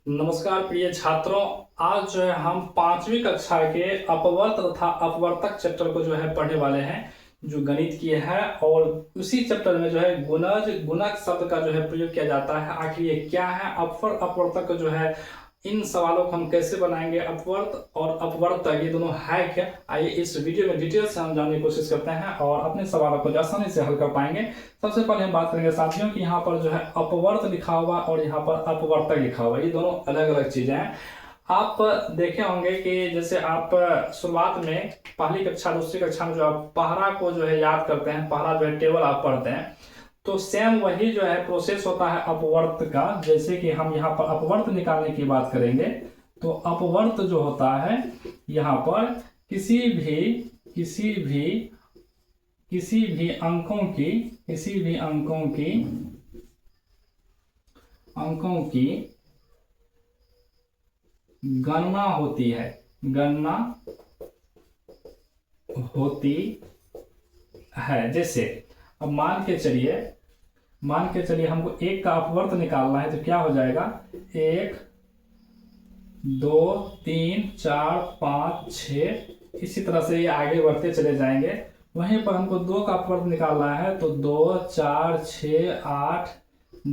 नमस्कार प्रिय छात्रों। आज जो है हम पांचवी कक्षा के अपवर्त तथा अपवर्तक चैप्टर को जो है पढ़ने वाले हैं, जो गणित की है। और उसी चैप्टर में जो है गुणक शब्द का जो है प्रयोग किया जाता है। आखिर ये क्या है अपवर्तक जो है, इन सवालों को हम कैसे बनाएंगे, अपवर्त और अपवर्तक ये दोनों है क्या, आइए इस वीडियो में डिटेल से हम जानने की कोशिश करते हैं और अपने सवालों को आसानी से हल कर पाएंगे। सबसे पहले हम बात करेंगे साथियों कि यहाँ पर जो है अपवर्त लिखा हुआ और यहाँ पर अपवर्तक लिखा हुआ, ये दोनों अलग अलग चीजें हैं। आप देखे होंगे कि जैसे आप शुरुआत में पहली कक्षा दूसरी कक्षा में जो आप पहरा को जो है याद करते हैं, पहरा जो है टेबल आप पढ़ते हैं, तो सेम वही जो है प्रोसेस होता है अपवर्त का। जैसे कि हम यहाँ पर अपवर्त निकालने की बात करेंगे तो अपवर्त जो होता है यहाँ पर किसी भी अंकों की गणना होती है। जैसे अब मान के चलिए हमको एक का अपवर्त निकालना है, तो क्या हो जाएगा, 1 2 3 4 5 6, इसी तरह से ये आगे बढ़ते चले जाएंगे। वहीं पर हमको 2 का अपवर्त निकालना है, तो 2 4 6 8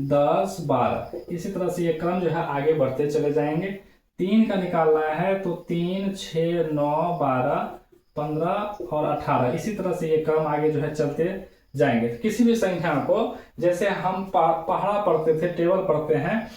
10 12, इसी तरह से ये क्रम जो है आगे बढ़ते चले जाएंगे। 3 का निकालना है तो 3 6 9 12 15 और 18, इसी तरह से ये क्रम आगे जो है चलते जाएंगे। किसी भी संख्या को, जैसे हम पहाड़ा पढ़ते थे, टेबल पढ़ते हैं,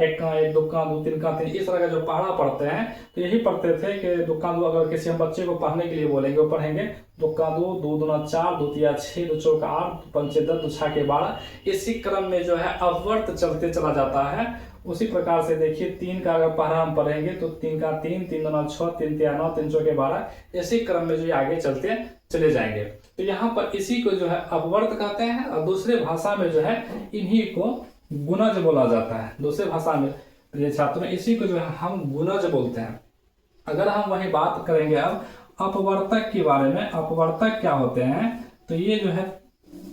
एक का एक, दो का दो, तीन का तीन, इस तरह का जो पहाड़ा पढ़ते हैं, तो यही पढ़ते थे कि दो का दो, अगर किसी हम बच्चे को पढ़ने के लिए बोलेंगे वो पढ़ेंगे दो का दो, दो दूना 4, दो तिया 6, दो चौका 8, दो पंचे 10, दो छक्के 12। इसी क्रम में जो है अपवर्त चलते चला जाता है। उसी प्रकार से देखिए 3 का अगर पहरा हम पढ़ेंगे तो 3 का 3, 3 दूना 6, 3 तिया 9, 3 चौके 12, इसी क्रम में जो आगे चलते चले जाएंगे। तो यहाँ पर इसी को जो है अपवर्त कहते हैं, और दूसरे भाषा में जो है इन्हीं को गुणज बोला जाता है। दूसरे भाषा में प्रिय छात्रों इसी को जो है हम गुणज बोलते हैं। अगर हम वही बात करेंगे अब अपवर्तक के बारे में, अपवर्तक क्या होते हैं, तो ये जो है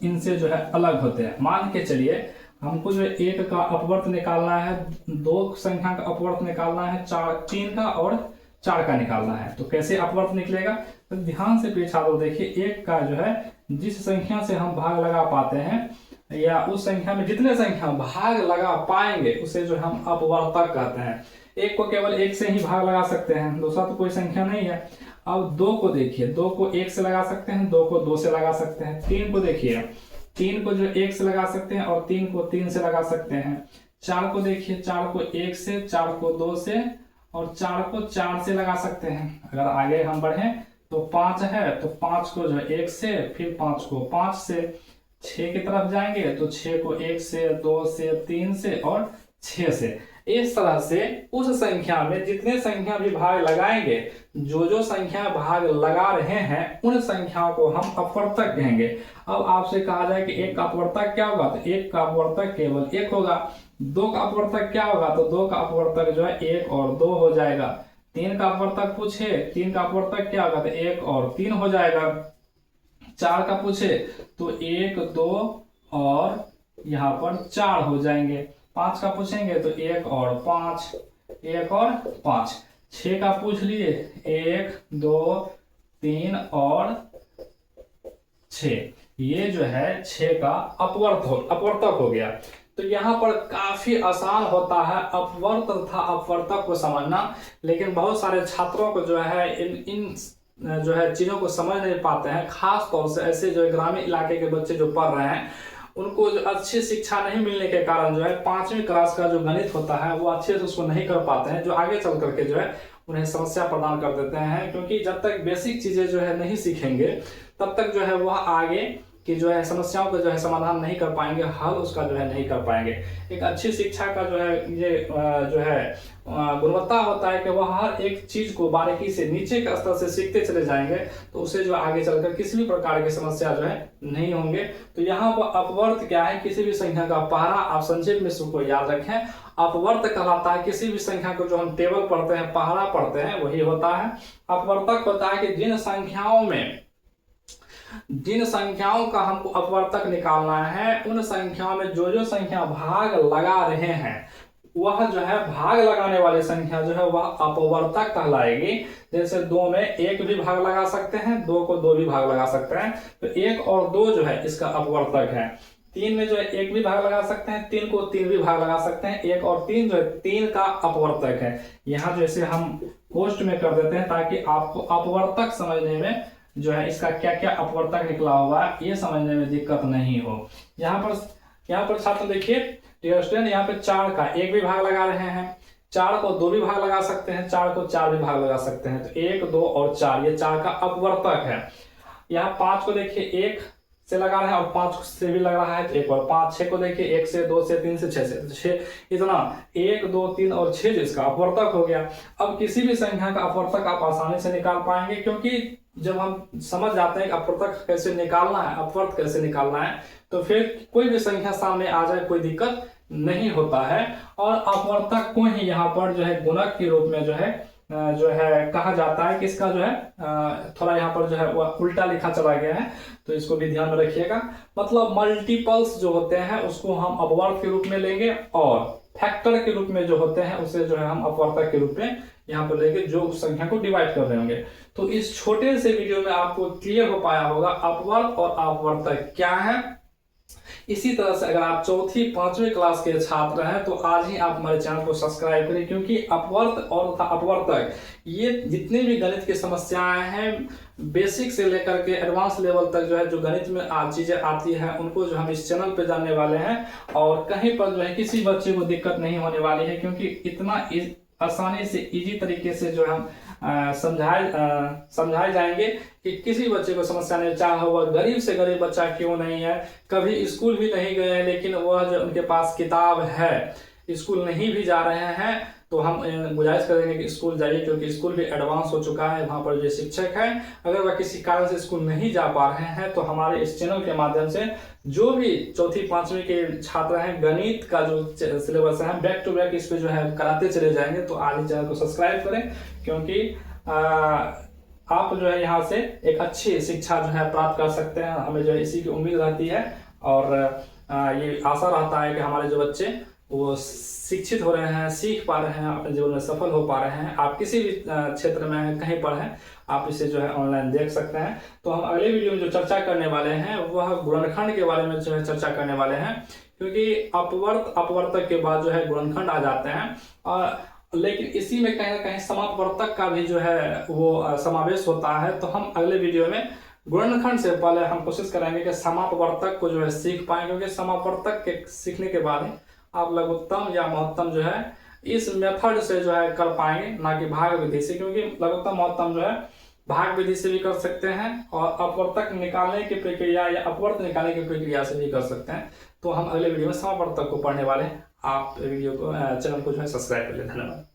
इनसे जो है अलग होते हैं। मान के चलिए हमको जो 1 का अपवर्त निकालना है, 2 संख्या का अपवर्त निकालना है, 3 का और 4 का निकालना है, तो कैसे अपवर्त निकलेगा। तो ध्यान से प्रिय छात्रों देखिए, 1 का जो है जिस संख्या से हम भाग लगा पाते हैं, या उस संख्या में जितने संख्या भाग लगा पाएंगे उसे जो हम अपवर्तक कहते हैं। 1 को केवल 1 से ही भाग लगा सकते हैं, दूसरा तो कोई संख्या नहीं है। अब 2 को देखिए, 2 को 1 से लगा सकते हैं, 2 को 2 से लगा सकते हैं। 3 को देखिए, 3 को जो 1 से लगा सकते हैं और 3 को 3 से लगा सकते हैं। 4 को देखिए, 4 को 1 से, 4 को 2 से और 4 को 4 से लगा सकते हैं। अगर आगे हम बढ़े तो 5 है, तो 5 को जो 1 से, फिर 5 को 5 से। 6 की तरफ जाएंगे तो 6 को 1 से, 2 से, 3 से और 6 से। इस तरह से उस संख्या में जितने संख्या भी भाग लगाएंगे, जो संख्या भाग लगा रहे हैं, उन संख्याओं को हम अपवर्तक कहेंगे। अब आपसे कहा जाए कि 1 का अपवर्तक क्या होगा, तो 1 का अपवर्तक केवल 1 होगा। 2 का अपवर्तक क्या होगा, तो 2 का अपवर्तक जो है 1 और 2 हो जाएगा। 3 का अपवर्तक पूछे, 3 का अपवर्तक क्या होगा, तो 1 और 3 हो जाएगा। 4 का पूछे तो 1 2 और यहाँ पर 4 हो जाएंगे। 5 का पूछेंगे तो 1 और 5, 1 और 5। 6 का पूछ लिए, 1 2 3 और 6, ये जो है 6 का अपवर्तक हो गया। तो यहाँ पर काफी आसान होता है अपवर्त तथा अपवर्तक को समझना, लेकिन बहुत सारे छात्रों को जो है इन जो है चीजों को समझ नहीं पाते हैं। खास तौर से ऐसे जो ग्रामीण इलाके के बच्चे जो पढ़ रहे हैं, उनको जो अच्छी शिक्षा नहीं मिलने के कारण जो है 5वीं क्लास का जो गणित होता है वो अच्छे से उसको नहीं कर पाते हैं, जो आगे चल करके जो है उन्हें समस्या प्रदान कर देते हैं। क्योंकि जब तक बेसिक चीजें जो है नहीं सीखेंगे, तब तक जो है वह आगे कि जो है समस्याओं का जो है समाधान नहीं कर पाएंगे, हल उसका जो है नहीं कर पाएंगे। एक अच्छी शिक्षा का जो है ये जो है गुणवत्ता होता है कि वह हर एक चीज को बारीकी से नीचे के स्तर से सीखते चले जाएंगे, तो उसे जो आगे चलकर किसी भी प्रकार की समस्या जो है नहीं होंगे। तो यहाँ पर अपवर्त क्या है, किसी भी संख्या का पहरा, आप संक्षेप में इसको याद रखें, अपवर्त कहलाता है किसी भी संख्या को जो हम टेबल पढ़ते हैं, पहरा पढ़ते हैं, वही होता है। अपवर्तक होता है कि जिन संख्याओं का हमको अपवर्तक निकालना है, उन संख्याओं में जो संख्या भाग लगा रहे हैं वह जो है भाग लगाने वाली संख्या जो है वह अपवर्तक कहलाएगी। जैसे 2 में 1 भी भाग लगा सकते हैं, 2 को 2 भी भाग लगा सकते हैं, तो 1 और 2 जो है इसका अपवर्तक है। 3 में जो है 1 भी भाग लगा सकते हैं, 3 को 3 भी भाग लगा सकते हैं, 1 और 3 जो है 3 का अपवर्तक है। यहाँ जैसे हम पोस्ट में कर देते हैं ताकि आपको अपवर्तक समझने में जो है इसका क्या क्या अपवर्तक निकला हुआ है ये समझने में दिक्कत नहीं हो। यहाँ पर छात्र देखिए डियर स्टूडेंट, यहाँ पे 4 का 1 भी भाग लगा रहे हैं, 4 को 2 भी भाग लगा सकते हैं, 4 को 4 भी भाग लगा सकते हैं, तो 1 2 और 4 ये 4 का अपवर्तक है। यहाँ 5 को देखिए 1 से लगा रहे हैं और 5 से भी लग रहा है, तो 1 और 5। 6 को देखिए 1 से 2 से 3 से 6 से, तो 6 इतना 1 2 3 और 6 जो इसका अपवर्तक हो गया। अब किसी भी संख्या का अपवर्तक आप आसानी से निकाल पाएंगे, क्योंकि जब हम समझ जाते हैं कि अपवर्तक कैसे निकालना है, अपवर्त कैसे निकालना है, तो फिर कोई भी संख्या सामने आ जाए कोई दिक्कत नहीं होता है। और अपवर्तक को ही यहाँ पर जो है गुणक के रूप में जो है कहा जाता है कि इसका जो है थोड़ा यहाँ पर जो है वह उल्टा लिखा चला गया है, तो इसको भी ध्यान में रखिएगा। मतलब मल्टीपल्स जो होते हैं उसको हम अपवर्त के रूप में लेंगे, और फैक्टर के रूप में जो होते हैं उसे जो है हम अपवर्तक के रूप में यहाँ पर लेंगे, जो उस संख्या को डिवाइड कर रहे होंगे। तो इस छोटे से वीडियो में आपको क्लियर हो पाया होगा अपवर्त और अपवर्तक क्या है। इसी तरह से अगर आप 4वीं 5वीं क्लास के छात्र हैं तो आज ही आप हमारे चैनल को सब्सक्राइब करें, क्योंकि अपवर्त और अपवर्तक ये जितने भी गणित की समस्याएं हैं बेसिक से लेकर के एडवांस लेवल तक जो है जो गणित में चीजें आती है उनको जो हम इस चैनल पे जानने वाले हैं, और कहीं पर जो है किसी बच्चे को दिक्कत नहीं होने वाली है, क्योंकि इतना आसानी से इजी तरीके से जो हम समझाए जाएंगे कि किसी बच्चे को समस्या नहीं, चाहे वह गरीब से गरीब बच्चा क्यों नहीं है, कभी स्कूल भी नहीं गए हैं, लेकिन वह जो उनके पास किताब है, स्कूल नहीं भी जा रहे हैं, तो हम गुजारिश करेंगे कि स्कूल जाइए, क्योंकि स्कूल भी एडवांस हो चुका है। वहाँ पर जो शिक्षक है अगर वह किसी कारण से स्कूल नहीं जा पा रहे हैं तो हमारे इस चैनल के माध्यम से जो भी 4वीं 5वीं के छात्र हैं गणित का जो सिलेबस है बैक टू बैक इस पे जो है कराते चले जाएंगे। तो आज ही चैनल को सब्सक्राइब करें, क्योंकि आप जो है यहाँ से एक अच्छी शिक्षा जो है प्राप्त कर सकते हैं। हमें जो है इसी की उम्मीद रहती है, और ये आशा रहता है कि हमारे जो बच्चे वो शिक्षित हो रहे हैं, सीख पा रहे हैं, अपने जीवन में सफल हो पा रहे हैं। आप किसी भी क्षेत्र में कहीं पर हैं आप इसे जो है ऑनलाइन देख सकते हैं। तो हम अगले वीडियो में जो चर्चा करने वाले हैं वह गुणनखंड के बारे में जो है चर्चा करने वाले हैं, क्योंकि अपवर्तक के बाद जो है गुणनखंड आ जाते हैं, और लेकिन इसी में कहीं ना कहीं समापवर्तक का भी जो है वो समावेश होता है। तो हम अगले वीडियो में गुणनखंड से पहले हम कोशिश करेंगे कि समापवर्तक को जो है सीख पाएं, क्योंकि समापवर्तक के सीखने के बाद आप लघुत्तम या महत्तम जो है इस मेथड से जो है कर पाएंगे, ना कि भाग विधि से, क्योंकि लघुत्तम महत्तम जो है भाग विधि से भी कर सकते हैं और अपवर्तक निकालने की प्रक्रिया या अपवर्त निकालने की प्रक्रिया से भी कर सकते हैं। तो हम अगले वीडियो में समापवर्तक को पढ़ने वाले हैं। आप वीडियो को चैनल को जो है सब्सक्राइब कर लें। धन्यवाद।